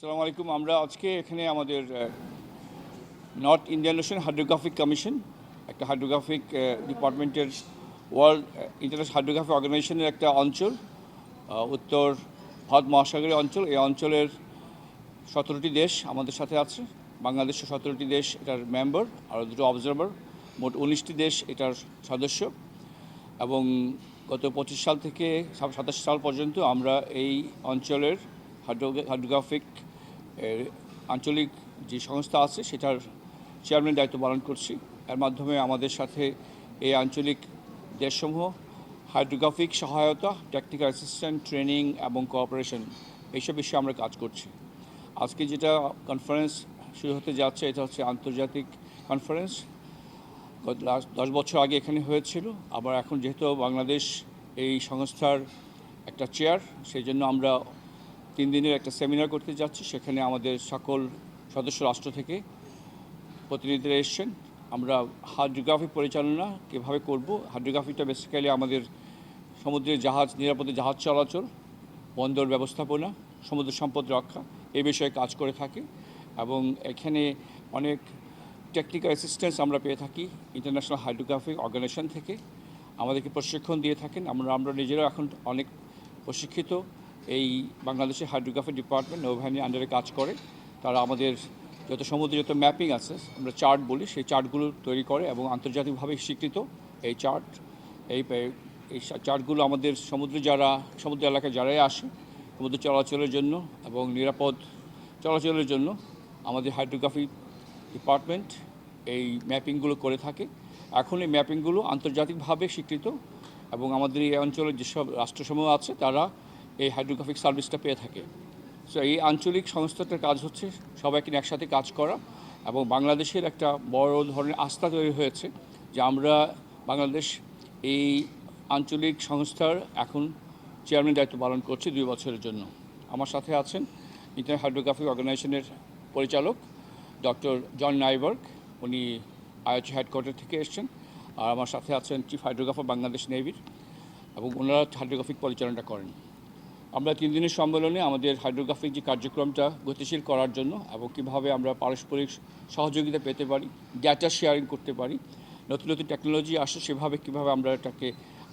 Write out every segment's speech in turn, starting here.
আসসালামু আলাইকুম। আমরা আজকে এখানে আমাদের north Indian ocean hydrographic commission, একটা হাইড্রোগ্রাফিক ডিপার্টমেন্টের ওয়ার্ল্ড ইন্টারন্যাশনাল হাইড্রোগ্রাফিক অর্গানাইজেশনের একটা অঞ্চল, উত্তর ভারত মহাসাগরীয় অঞ্চল। এই অঞ্চলের 17টি দেশ আমাদের সাথে আছে। বাংলাদেশের 17টি দেশ এটার মেম্বার, আর দুটো অবজারভার, মোট 19টি দেশ এটার সদস্য। এবং গত 25 সাল থেকে 27 সাল পর্যন্ত আমরা এই অঞ্চলের হাইড্রোগ্রাফিক আঞ্চলিক যে সংস্থা আছে সেটার চেয়ারম্যান দায়িত্ব পালন করছি। এর মাধ্যমে আমাদের সাথে এই আঞ্চলিক দেশসমূহ হাইড্রোগ্রাফিক সহায়তা, টেকনিক্যাল অ্যাসিস্ট্যান্ট, ট্রেনিং এবং কোঅপারেশন এইসব বিষয়ে আমরা কাজ করছি। আজকে যেটা কনফারেন্স শুরু হতে যাচ্ছে এটা হচ্ছে আন্তর্জাতিক কনফারেন্স। গত 10 বছর আগে এখানে হয়েছিল, আবার এখন যেহেতু বাংলাদেশ এই সংস্থার একটা চেয়ার, সেই জন্য আমরা 3 দিনের একটা সেমিনার করতে যাচ্ছি। সেখানে আমাদের সকল সদস্য রাষ্ট্র থেকে প্রতিনিধিরা এসছেন। আমরা হাইড্রোগ্রাফি পরিচালনা কীভাবে করব, হাইড্রোগ্রাফিটা বেসিক্যালি আমাদের সমুদ্রের জাহাজ, নিরাপদে জাহাজ চলাচল, বন্দর ব্যবস্থাপনা, সমুদ্র সম্পদ রক্ষা এই বিষয়ে কাজ করে থাকি। এবং এখানে অনেক টেকনিক্যাল অ্যাসিস্ট্যান্স আমরা পেয়ে থাকি ইন্টারন্যাশনাল হাইড্রোগ্রাফিক অর্গানাইজেশন থেকে। আমাদেরকে প্রশিক্ষণ দিয়ে থাকেন। আমরা নিজেরাও এখন অনেক প্রশিক্ষিত। এই বাংলাদেশের হাইড্রোগ্রাফি ডিপার্টমেন্ট নৌবাহিনীর আন্ডারে কাজ করে। তারা আমাদের যত সমুদ্রে যত ম্যাপিং আছে, আমরা চার্ট বলি, সেই চার্টগুলো তৈরি করে এবং আন্তর্জাতিকভাবে স্বীকৃত এই চার্ট। এই চার্টগুলো আমাদের সমুদ্র এলাকায় যারাই আসে সমুদ্র চলাচলের জন্য এবং নিরাপদ চলাচলের জন্য আমাদের হাইড্রোগ্রাফি ডিপার্টমেন্ট এই ম্যাপিংগুলো করে থাকে। এখন এই ম্যাপিংগুলো আন্তর্জাতিকভাবে স্বীকৃত এবং আমাদের এই অঞ্চলের যেসব রাষ্ট্রসমূহ আছে তারা এই হাইড্রোগ্রাফিক সার্ভিসটা পেয়ে থাকে। সো এই আঞ্চলিক সংস্থাটার কাজ হচ্ছে সবাইকে একসাথে কাজ করা এবং বাংলাদেশের একটা বড় ধরনের আস্থা তৈরি হয়েছে যে আমরা বাংলাদেশ এই আঞ্চলিক সংস্থার এখন চেয়ারম্যান দায়িত্ব পালন করছি 2 বছরের জন্য। আমার সাথে আছেন ইন্টারন্যাশনাল হাইড্রোগ্রাফিক অর্গানাইজেশনের পরিচালক ডক্টর জন নাইবার্গ, উনি আইওচি হেডকোয়ার্টার থেকে এসেছেন। আর আমার সাথে আছেন চিফ হাইড্রোগ্রাফার বাংলাদেশ নেভির, এবং ওনারা হাইড্রোগ্রাফিক পরিচালনা করেন। আমরা 3 দিনের সম্মেলনে আমাদের হাইড্রোগ্রাফিক যে কার্যক্রমটা গতিশীল করার জন্য এবং কীভাবে আমরা পারস্পরিক সহযোগিতা পেতে পারি, ডেটা শেয়ারিং করতে পারি, নতুন নতুন টেকনোলজি আসে সেভাবে কীভাবে আমরা এটাকে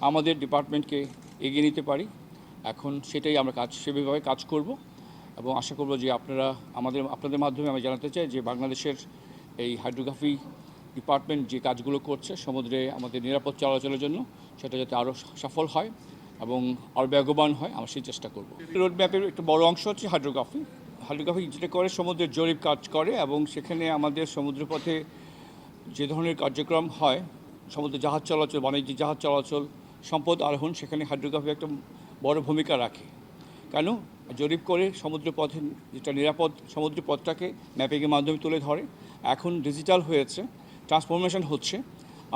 আমাদের ডিপার্টমেন্টকে এগিয়ে নিতে পারি, এখন সেটাই আমরা সেভাবে কাজ করব। এবং আশা করব যে আপনাদের মাধ্যমে আমি জানাতে চাই যে বাংলাদেশের এই হাইড্রোগ্রাফি ডিপার্টমেন্ট যে কাজগুলো করছে সমুদ্রে আমাদের নিরাপদ চলাচলের জন্য, সেটা যাতে আরও সফল হয় এবং আরও বেগবান হয়, আমরা সেই চেষ্টা করব। রোড ম্যাপের একটা বড় অংশ হচ্ছে হাইড্রোগ্রাফি। হাইড্রোগ্রাফি যেটা করে সমুদ্রের জরিপ কাজ করে এবং সেখানে আমাদের সমুদ্রপথে যে ধরনের কার্যক্রম হয়, সমুদ্রে জাহাজ চলাচল, বাণিজ্যিক জাহাজ চলাচল, সম্পদ আরোহণ, সেখানে হাইড্রোগ্রাফি একটা বড় ভূমিকা রাখে। কেন? জরিপ করে সমুদ্রপথে যেটা নিরাপদ সমুদ্রপথটাকে ম্যাপিংয়ের মাধ্যমে তুলে ধরে। এখন ডিজিটাল হয়েছে, ট্রান্সফরমেশন হচ্ছে।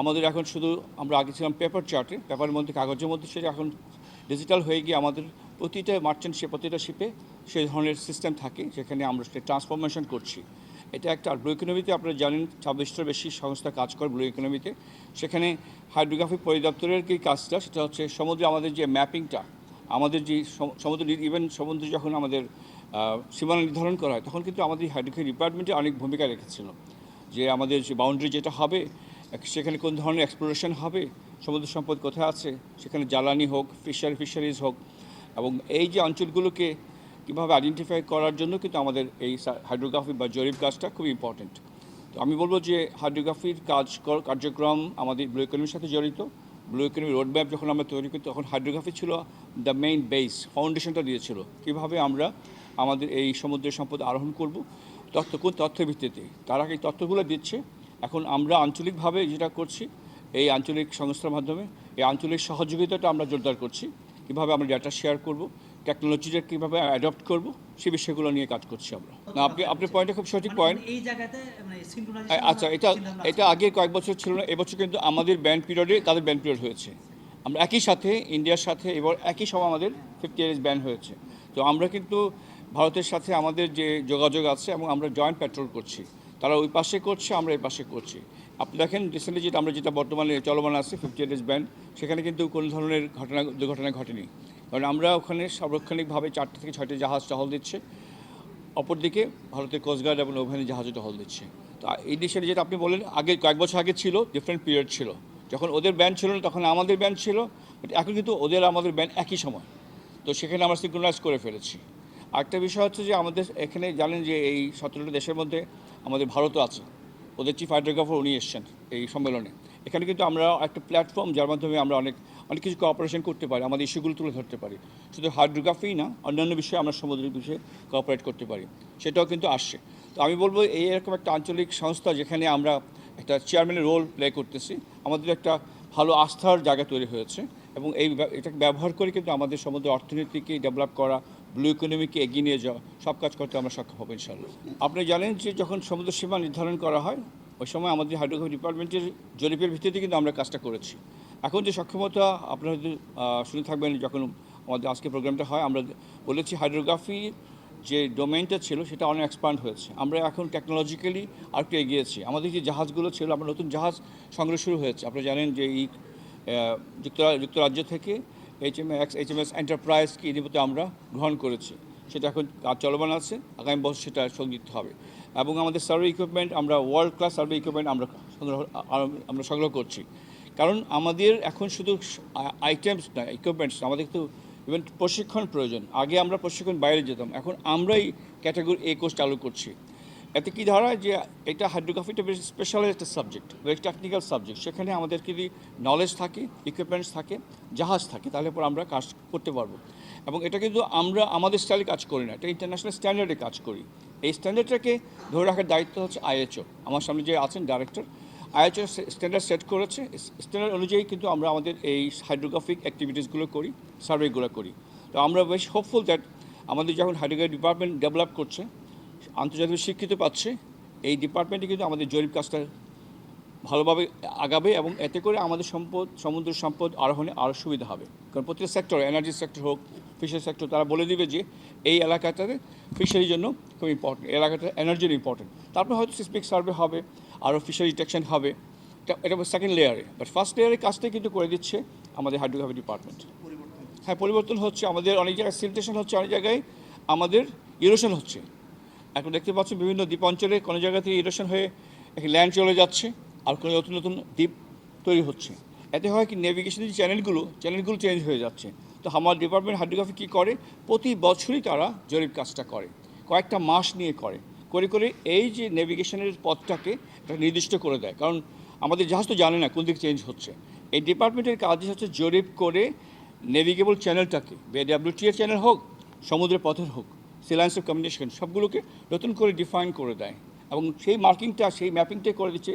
আমাদের এখন শুধু আমরা আগে ছিলাম পেপার চার্টে, পেপারের মধ্যে কাগজের মধ্যে, সেটা এখন ডিজিটাল হয়ে গিয়ে আমাদের প্রতিটা মার্চেন্ট প্রতিটা শিপে সেই ধরনের সিস্টেম থাকে, যেখানে আমরা সেটা ট্রান্সফরমেশন করছি। এটা একটা ব্লু ইকোনমিতে আপনারা জানেন 26টার বেশি সংস্থা কাজ করে ব্লু ইকোনমিতে। সেখানে হাইড্রোগ্রাফি পরিদপ্তরের যে কাজটা সেটা হচ্ছে সমুদ্রে আমাদের যে ম্যাপিংটা, আমাদের যে সমুদ্রে যখন আমাদের সীমানা নির্ধারণ করা হয় তখন কিন্তু আমাদের হাইড্রোগ্রাফি ডিপার্টমেন্টে অনেক ভূমিকা রেখেছিল। যে আমাদের যে বাউন্ডারি যেটা হবে, সেখানে কোন ধরনের এক্সপ্লোরেশন হবে, সমুদ্র সম্পদ কোথায় আছে, সেখানে জ্বালানি হোক, ফিশারিজ হোক, এবং এই যে অঞ্চলগুলোকে কীভাবে আইডেন্টিফাই করার জন্য কিন্তু আমাদের এই হাইড্রোগ্রাফি বা জরিপ কাজটা খুব ইম্পর্টেন্ট। তো আমি বলবো যে হাইড্রোগ্রাফির কার্যক্রম আমাদের ব্লু ইকোনমির সাথে জড়িত। ব্লু ইকোনমি রোড ম্যাপ যখন আমরা তৈরি করি তখন হাইড্রোগ্রাফি ছিল দ্য মেইন বেস, ফাউন্ডেশনটা দিয়েছিল কীভাবে আমরা আমাদের এই সমুদ্রের সম্পদ আরোহণ করব, কোন তথ্যের ভিত্তিতে তারা এই তথ্যগুলো দিচ্ছে। এখন আমরা আঞ্চলিকভাবে যেটা করছি, এই আঞ্চলিক সংস্থার মাধ্যমে এই আঞ্চলিক সহযোগিতাটা আমরা জোরদার করছি, কীভাবে আমরা ডেটা শেয়ার করব, টেকনোলজিটা কীভাবে অ্যাডপ্ট করব, সেই বিষয়গুলো নিয়ে কাজ করছি আমরা। না, আপনার পয়েন্টটা খুব সঠিক পয়েন্ট। আচ্ছা, এটা আগে কয়েক বছর ছিল না, এবছর কিন্তু আমাদের ব্যান্ড পিরিয়ডে তাদের ব্যান্ড পিরিয়ড হয়েছে। আমরা একই সাথে ইন্ডিয়ার সাথে এবার একই সময় আমাদের 50 ইয়ার্স ব্যান হয়েছে। তো আমরা কিন্তু ভারতের সাথে আমাদের যে যোগাযোগ আছে এবং আমরা জয়েন্ট পেট্রোল করছি, তারা ওই পাশে করছে, আমরা এই পাশে করছি। আপনি দেখেন রিসেন্টলি যেটা বর্তমানে চলমান আছে 50 ইয়ার্স ব্যান, সেখানে কিন্তু কোনো ধরনের দুর্ঘটনা ঘটেনি, কারণ আমরা ওখানে সার্বক্ষণিকভাবে 4 থেকে 6টি জাহাজ টহল দিচ্ছে। অপরদিকে ভারতের কোস্টগার্ড এবং নৌবাহিনী জাহাজে টহল দিচ্ছে। তো এই ডিসিশন যেটা আপনি বললেন আগে কয়েক বছর আগে ছিল, ডিফারেন্ট পিরিয়ড ছিল, যখন ওদের ব্যান ছিল না তখন আমাদের ব্যান ছিল, বাট এখন কিন্তু ওদের আমাদের ব্যান একই সময়, তো সেখানে আমরা সিনক্রোনাইজ করে ফেলেছি। আরেকটা বিষয় হচ্ছে যে আমাদের এখানে জানেন যে এই 17টা দেশের মধ্যে আমাদের ভারতও আছে, ওদের চিফ হাইড্রোগ্রাফার উনি এসছেন এই সম্মেলনে। এখানে কিন্তু আমরা একটা প্ল্যাটফর্ম যার মাধ্যমে আমরা অনেক কিছু কোঅপারেশন করতে পারি, আমাদের ইস্যুগুলো তুলে ধরতে পারি। শুধু হাইড্রোগ্রাফি না, অন্যান্য বিষয়ে আমরা সমুদ্রের বিষয়ে কোঅপারেট করতে পারি, সেটাও কিন্তু আসছে। তো আমি বলবো এই এরকম একটা আঞ্চলিক সংস্থা যেখানে আমরা একটা চেয়ারম্যানের রোল প্লে করতেছি, আমাদের একটা ভালো আস্থার জায়গা তৈরি হয়েছে এবং এটাকে ব্যবহার করে কিন্তু আমাদের সমুদ্র অর্থনীতিকে ডেভেলপ করা, ব্লু ইকোনমিকে এগিয়ে নিয়ে যাওয়া, সব কাজ করতে আমরা সক্ষম হবো ইনশাআল্লাহ। আপনি জানেন যে যখন সমুদ্র সীমা নির্ধারণ করা হয় ওই সময় আমাদের হাইড্রোগ্রাফি ডিপার্টমেন্টের জরিপের ভিত্তিতে কিন্তু আমরা কাজটা করেছি। এখন যে সক্ষমতা আপনারা হয়তো শুনে থাকবেন যখন আমাদের আজকে প্রোগ্রামটা হয়, আমরা বলেছি হাইড্রোগ্রাফি যে ডোমেইনটা ছিল সেটা অনেক এক্সপান্ড হয়েছে, আমরা এখন টেকনোলজিক্যালি আর একটু এগিয়েছি। আমাদের যে জাহাজগুলো ছিল, আমরা নতুন জাহাজ সংগ্রহ শুরু হয়েছে। আপনারা জানেন যে এই যুক্তরাজ্য থেকে HMS এন্টারপ্রাইজকে ইতিমধ্যে আমরা গ্রহণ করেছি, সেটা এখন কাজ চলমান আছে, আগামী বছর সেটা সংযুক্ত হবে। এবং আমাদের সার্ভে ইকুইপমেন্ট, আমরা ওয়ার্ল্ড ক্লাস সার্ভে ইকুইপমেন্ট আমরা সংগ্রহ করছি, কারণ আমাদের এখন শুধু আইটেমস না, ইকুইপমেন্টস, আমাদের কিন্তু ইভেন প্রশিক্ষণ প্রয়োজন। আগে আমরা প্রশিক্ষণ বাইরে যেতাম, এখন আমরাই ক্যাটাগরি A কোর্স চালু করছি। এতে কী ধরা যে এটা হাইড্রোগ্রাফিটা বেশ স্পেশাল একটা সাবজেক্ট, বেশ টেকনিক্যাল সাবজেক্ট, সেখানে আমাদের যদি নলেজ থাকে, ইকুইপমেন্টস থাকে, জাহাজ থাকে, তাহলে পর আমরা কাজ করতে পারবো। এবং এটা কিন্তু আমরা আমাদের স্টাইলে কাজ করি না, এটা ইন্টারন্যাশনাল স্ট্যান্ডার্ডে কাজ করি। এই স্ট্যান্ডার্ডটাকে ধরে রাখার দায়িত্ব হচ্ছে IHO, আমার সামনে যে আছেন ডাইরেক্টর, IHO স্ট্যান্ডার্ড সেট করেছে, স্ট্যান্ডার্ড অনুযায়ী কিন্তু আমরা আমাদের এই হাইড্রোগ্রাফিক অ্যাক্টিভিটিসগুলো করি, সার্ভেগুলো করি। তো আমরা বেশ হোপফুল দ্যাট আমাদের যখন হাইড্রোগ্রাফি ডিপার্টমেন্ট ডেভেলপ করছে, আন্তর্জাতিক স্বীকৃতি পাচ্ছে, এই ডিপার্টমেন্টে কিন্তু আমাদের জরিপ কাজটা ভালোভাবে আগাবে এবং এতে করে আমাদের সমুদ্র সম্পদ আরোহণে আরও সুবিধা হবে। কারণ প্রতিটা সেক্টর, এনার্জি সেক্টর হোক, ফিশারি সেক্টর, তারা বলে দিবে যে এই এলাকাটাতে ফিশারির জন্য খুব ইম্পর্টেন্ট, এলাকাটা এনার্জির ইম্পর্টেন্ট। তারপর হয়তো সিসমিক সার্ভে হবে, আরও ফিশারি ডিটেকশন হবে, এটা সেকেন্ড লেয়ারে। বাট ফার্স্ট লেয়ারের কাজটাই কিন্তু করে দিচ্ছে আমাদের হাইড্রোগ্রাফি ডিপার্টমেন্ট। হ্যাঁ, পরিবর্তন হচ্ছে, আমাদের অনেক জায়গায় সিলটেশন হচ্ছে, অনেক জায়গায় আমাদের ইরোশন হচ্ছে। এখন দেখতে পাচ্ছি বিভিন্ন দ্বীপ অঞ্চলে কোনো জায়গা থেকে ইরোশন হয়ে ল্যান্ড চলে যাচ্ছে, আর কোনো নতুন নতুন দ্বীপ তৈরি হচ্ছে। এতে হয় কি, নেভিগেশনের যে চ্যানেলগুলো চেঞ্জ হয়ে যাচ্ছে। তো আমার ডিপার্টমেন্ট হাইড্রোগ্রাফি কী করে, প্রতি বছরই তারা জরিপ কাজটা করে, কয়েকটা মাস নিয়ে করে করে এই যে নেভিগেশনের পথটাকে একটা নির্দিষ্ট করে দেয়। কারণ আমাদের জাহাজ তো জানে না কোন দিকে চেঞ্জ হচ্ছে। এই ডিপার্টমেন্টের কাজ হচ্ছে জরিপ করে নেভিগেবল চ্যানেলটাকে, WTA চ্যানেল হোক, সমুদ্রের পথের হোক, সি লাইন্স অফ কমিউনিকেশন, সবগুলোকে নতুন করে ডিফাইন করে দেয় এবং সেই মার্কিংটা, সেই ম্যাপিংটা করে দিচ্ছে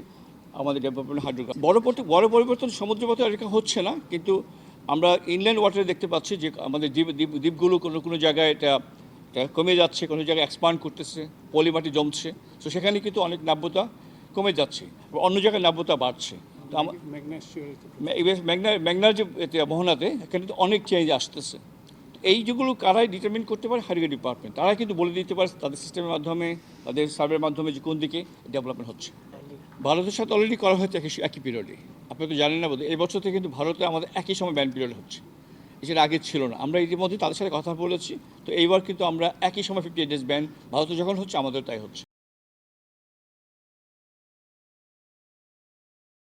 আমাদের ডেভেলপমেন্ট হাইড্রোগ্রাফি। বড় পরিবর্তন সমুদ্রপথে আর হচ্ছে না, কিন্তু আমরা ইনল্যান্ড ওয়াটারে দেখতে পাচ্ছি যে আমাদের দ্বীপগুলো কোনো জায়গায় এটা কমে যাচ্ছে, কোনো জায়গায় এক্সপান্ড করতেছে, পলিমাটি জমছে, তো সেখানে কিন্তু অনেক নাব্যতা কমে যাচ্ছে, অন্য জায়গায় নাব্যতা বাড়ছে। তো মেঘনার যে মোহনাতে এখানে তো অনেক চেঞ্জ আসতেছে। এই যেগুলো কারাই ডিটারমিন করতে পারে, হাইড্রোগ্রাফি ডিপার্টমেন্ট, তারা কিন্তু বলে দিতে পারে তাদের সিস্টেমের মাধ্যমে, তাদের সার্ভের মাধ্যমে যে কোন দিকে ডেভেলপমেন্ট হচ্ছে। ভারতের সাথে অলরেডি করা হয়েছে একই পিরিয়ডে, আপনি তো জানেন না বোধ, এই বছর থেকে কিন্তু ভারতে আমাদের একই সময় ব্যান পিরিয়ড হচ্ছে, যেটা আগে ছিল না। আমরা ইতিমধ্যে তাদের সাথে কথা বলেছি, তো এইবার কিন্তু আমরা একই সময় 58 days ব্যান ভারতে যখন হচ্ছে আমাদের তাই হচ্ছে।